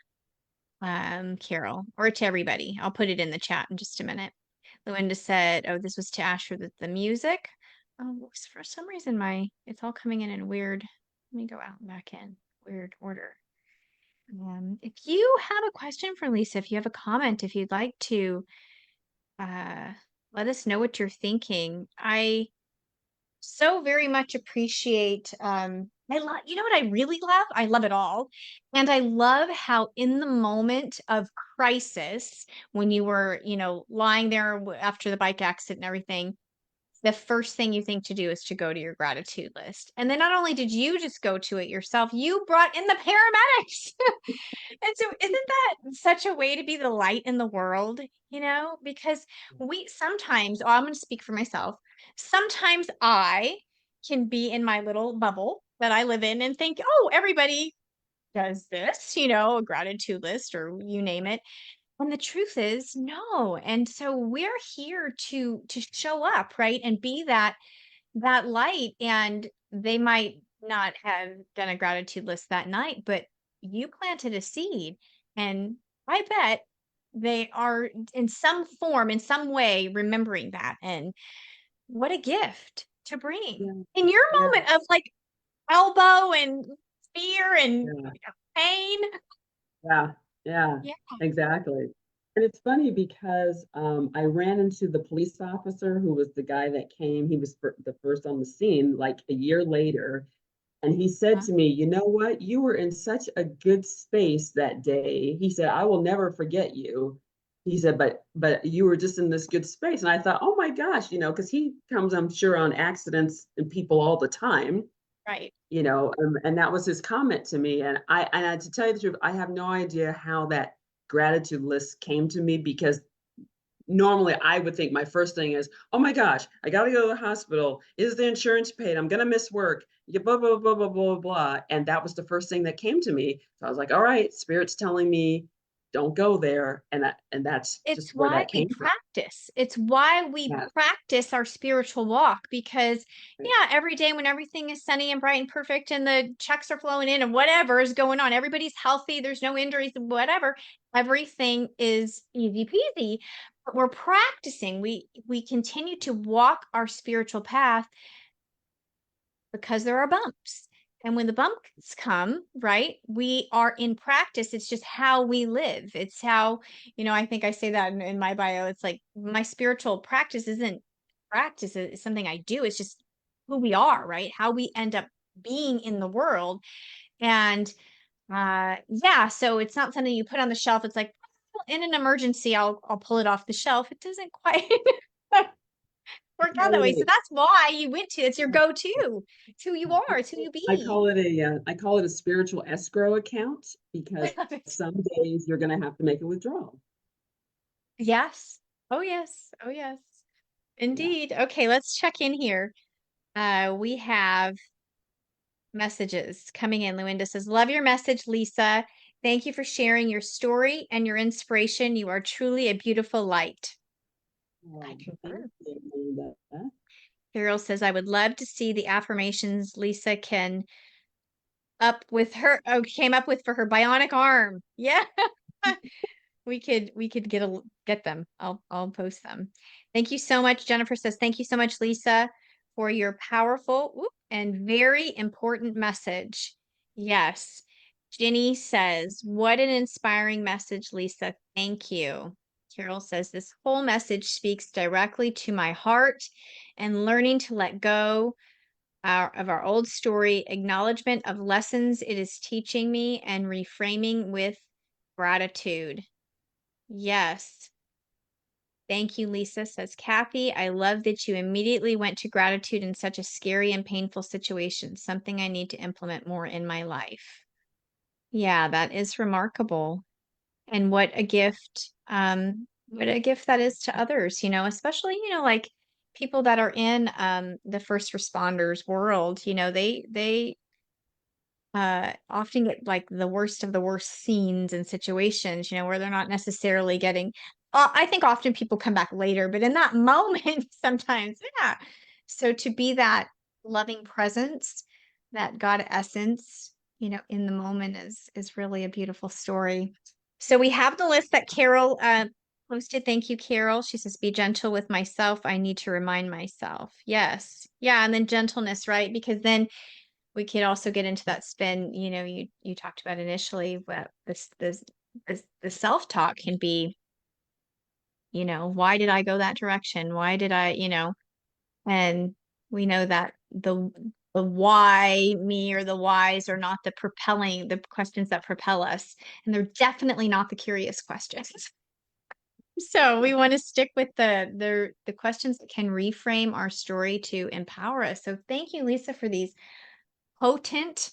Carol, or to everybody. I'll put it in the chat in just a minute. Luenda said, oh, this was to Ash for the music. Oh, for some reason, it's all coming in weird. Let me go out and back in weird order. If you have a question for Lisa, if you have a comment, if you'd like to uh, let us know what you're thinking. I so very much appreciate I love, you know what I really love? I love it all. And I love how in the moment of crisis, when you were, lying there after the bike accident and everything, the first thing you think to do is to go to your gratitude list. And then not only did you just go to it yourself, you brought in the paramedics. And so isn't that such a way to be the light in the world, Because we sometimes, I'm going to speak for myself. Sometimes I can be in my little bubble that I live in and think, oh, everybody does this, a gratitude list or you name it. And the truth is, no. And so we're here to show up, right? And be that light. And they might not have done a gratitude list that night, but you planted a seed. And I bet they are in some form, in some way, remembering that. And what a gift to bring Yeah, in your yeah, moment of like elbow and fear and yeah. pain. Yeah, yeah, Yeah. exactly. And it's funny because I ran into the police officer who was the guy that came. He was the first on the scene like a year later. And he said Huh? to me, you know what? You were in such a good space that day. He said, I will never forget you. He said, but you were just in this good space. And I thought, oh my gosh, because he comes, I'm sure, on accidents and people all the time, Right. and that was his comment to me. And to tell you the truth, I have no idea how that gratitude list came to me, because normally I would think my first thing is, oh my gosh, I got to go to the hospital. Is the insurance paid? I'm going to miss work. Blah, blah, blah, blah, blah, blah. And that was the first thing that came to me. So I was like, all right, Spirit's telling me don't go there. And that's It's just where why that we came from. practice. It's why we Yeah. practice our spiritual walk because, yeah, every day when everything is sunny and bright and perfect and the checks are flowing in and whatever is going on, everybody's healthy, there's no injuries, whatever, everything is easy peasy. But we're practicing. We continue to walk our spiritual path because there are bumps. And when the bumps come, right, we are in practice. It's just how we live. It's how, I think I say that in my bio. It's like my spiritual practice isn't practice, it's something I do. It's just who we are, right? How we end up being in the world. And yeah, so it's not something you put on the shelf. It's like, well, in an emergency, I'll pull it off the shelf. It doesn't quite work out that way. So that's why you went to it's your go-to. It's who you are, it's who you be. I call it a spiritual escrow account, I because love it. some days you're going to have to make a withdrawal. Yes. Oh yes. Oh yes. Yeah. Indeed. Okay, let's check in here. We have messages coming in. Luinda says, love your message, Lisa. Thank you for sharing your story and your inspiration. You are truly a beautiful light. I Thank concur. you, Linda. Carol says, I would love to see the affirmations Lisa came up with for her bionic arm. Yeah. We could get them. I'll post them. Thank you so much. Jennifer says, thank you so much, Lisa, for your powerful and very important message. Yes. Ginny says, what an inspiring message, Lisa. Thank you. Carol says, this whole message speaks directly to my heart, and learning to let go of our old story, acknowledgement of lessons it is teaching me, and reframing with gratitude. Yes. Thank you, Lisa, says Kathy. I love that you immediately went to gratitude in such a scary and painful situation, something I need to implement more in my life. Yeah, that is remarkable. And what a gift that is to others, especially, like people that are in the first responders world, they often get like the worst of the worst scenes and situations, where they're not necessarily getting. I think often people come back later, but in that moment, sometimes, yeah. So to be that loving presence, that God essence, in the moment is really a beautiful story. So we have the list that Carol posted. Thank you, Carol. She says, be gentle with myself. I need to remind myself. Yes. Yeah. And then gentleness, right? Because then we could also get into that spin, you talked about initially, what the self-talk can be, why did I go that direction? Why did I, and we know that the why me or the whys are not the questions that propel us. And they're definitely not the curious questions. So we want to stick with the questions that can reframe our story to empower us. So thank you, Lisa, for these potent,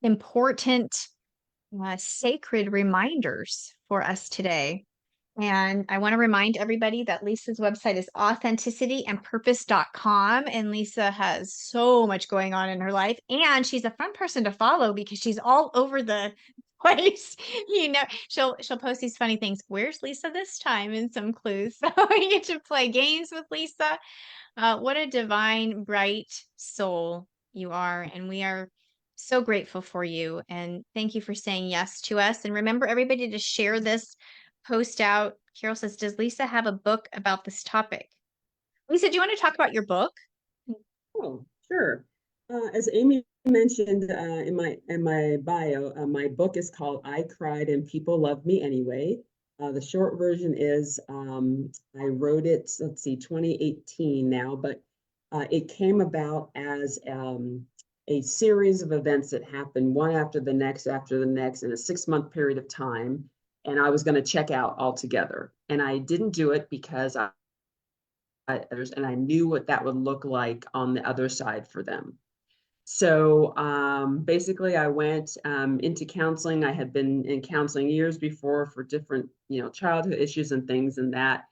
important, sacred reminders for us today. And I want to remind everybody that Lisa's website is authenticityandpurpose.com. And Lisa has so much going on in her life. And she's a fun person to follow because she's all over the place. She'll post these funny things. Where's Lisa this time? And some clues. So you get to play games with Lisa. What a divine, bright soul you are. And we are so grateful for you. And thank you for saying yes to us. And remember, everybody, to share this post out. Carol says, does Lisa have a book about this topic? Lisa, do you want to talk about your book? Oh, sure. As Amy mentioned in my bio, my book is called "I Cried and People Loved Me Anyway." The short version is I wrote it, let's see, 2018 now, but it came about as a series of events that happened one after the next in a 6-month period of time. And I was going to check out altogether. And I didn't do it because and I knew what that would look like on the other side for them. So basically, I went into counseling. I had been in counseling years before for different, childhood issues and things and that.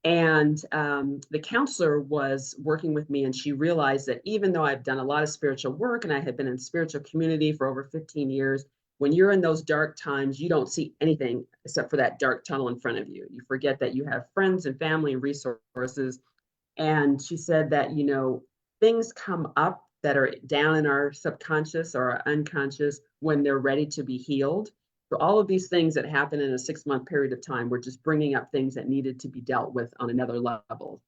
And the counselor was working with me, and she realized that even though I've done a lot of spiritual work and I had been in spiritual community for over 15 years, when you're in those dark times, you don't see anything except for that dark tunnel in front of you. You forget that you have friends and family and resources. And she said that, things come up that are down in our subconscious or our unconscious when they're ready to be healed. So all of these things that happen in a 6-month period of time, we're just bringing up things that needed to be dealt with on another level.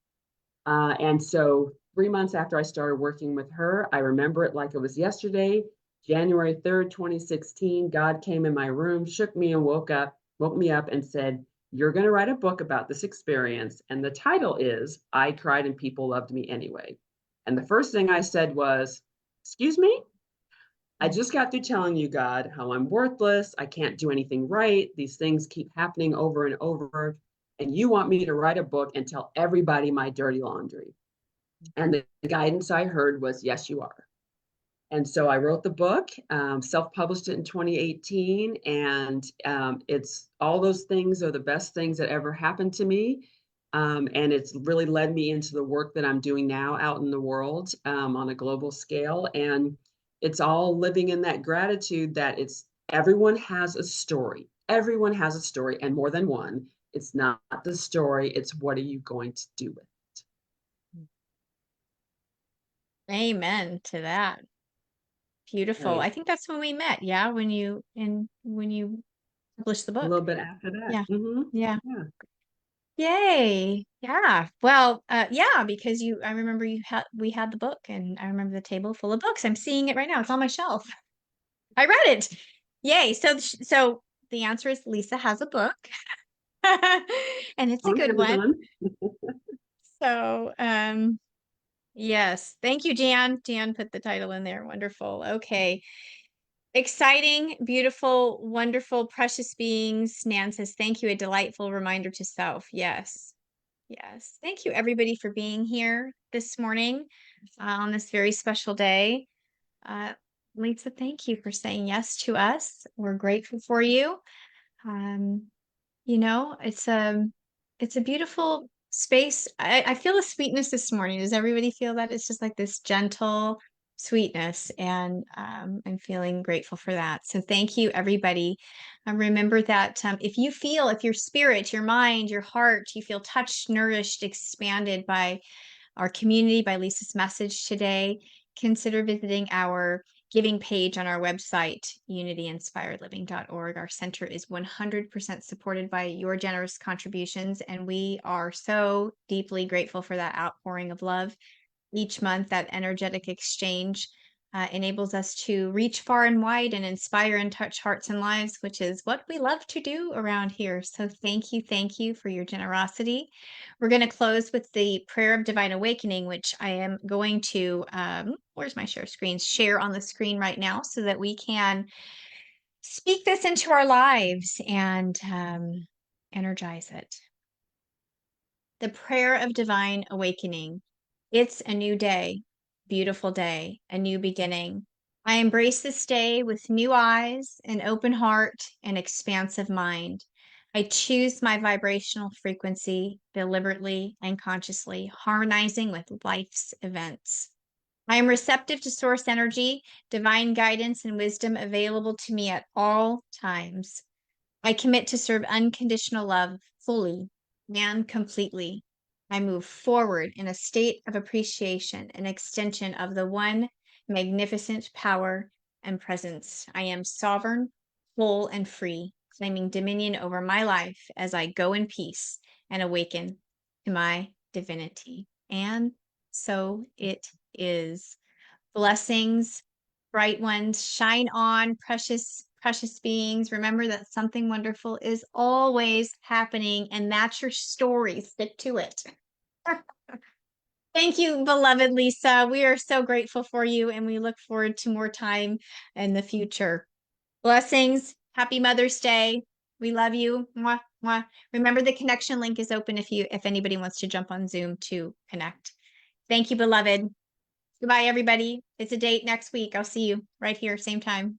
And so 3 months after I started working with her, I remember it like it was yesterday, January 3rd, 2016, God came in my room, shook me and woke me up and said, you're going to write a book about this experience. And the title is I Cried and People Loved Me Anyway. And the first thing I said was, excuse me? I just got through telling you, God, how I'm worthless. I can't do anything right. These things keep happening over and over. And you want me to write a book and tell everybody my dirty laundry. And the guidance I heard was, yes, you are. And so I wrote the book, self-published it in 2018. And it's all those things are the best things that ever happened to me. And it's really led me into the work that I'm doing now out in the world on a global scale. And it's all living in that gratitude that everyone has a story. Everyone has a story, and more than one. It's not the story, it's what are you going to do with it? Amen to that. Beautiful. Right. I think that's when we met. Yeah. When you published the book. A little bit after that. Yeah. Mm-hmm. Yeah. Yeah. Yay. Yeah. Well, yeah, because I remember we had the book, and I remember the table full of books. I'm seeing it right now. It's on my shelf. I read it. Yay. So the answer is Lisa has a book. And it's a On good one. Amazon. So, yes. Thank you, Jan. Jan put the title in there. Wonderful. Okay. Exciting, beautiful, wonderful, precious beings. Nan says, thank you. A delightful reminder to self. Yes. Yes. Thank you, everybody, for being here this morning on this very special day. Lisa, thank you for saying yes to us. We're grateful for you. It's a beautiful space. I feel the sweetness this morning. Does everybody feel that? It's just like this gentle sweetness, and I'm feeling grateful for that. So thank you, everybody. Remember that if your spirit, your mind, your heart, you feel touched, nourished, expanded by our community, by Lisa's message today, consider visiting our giving page on our website, unityinspiredliving.org. Our center is 100% supported by your generous contributions, and we are so deeply grateful for that outpouring of love each month. That energetic exchange enables us to reach far and wide and inspire and touch hearts and lives, which is what we love to do around here. So thank you for your generosity. We're going to close with the prayer of divine awakening, which I am going to, where's my share screen? Share on the screen right now so that we can speak this into our lives and energize it. The prayer of divine awakening. It's a new day, beautiful day, a new beginning. I embrace this day with new eyes, an open heart, and expansive mind. I choose my vibrational frequency deliberately and consciously, harmonizing with life's events. I am receptive to source energy, divine guidance, and wisdom available to me at all times. I commit to serve unconditional love fully and completely. I move forward in a state of appreciation and extension of the one magnificent power and presence. I am sovereign, whole, and free, claiming dominion over my life as I go in peace and awaken to my divinity. And so it is. Blessings, bright ones, shine on, precious beings. Remember that something wonderful is always happening, and that's your story. Stick to it. Thank you, beloved Lisa. We are so grateful for you, and we look forward to more time in the future. Blessings. Happy Mother's Day. We love you. Mwah, mwah. Remember, the connection link is open if anybody wants to jump on Zoom to connect. Thank you, beloved. Goodbye, everybody. It's a date next week. I'll see you right here, same time.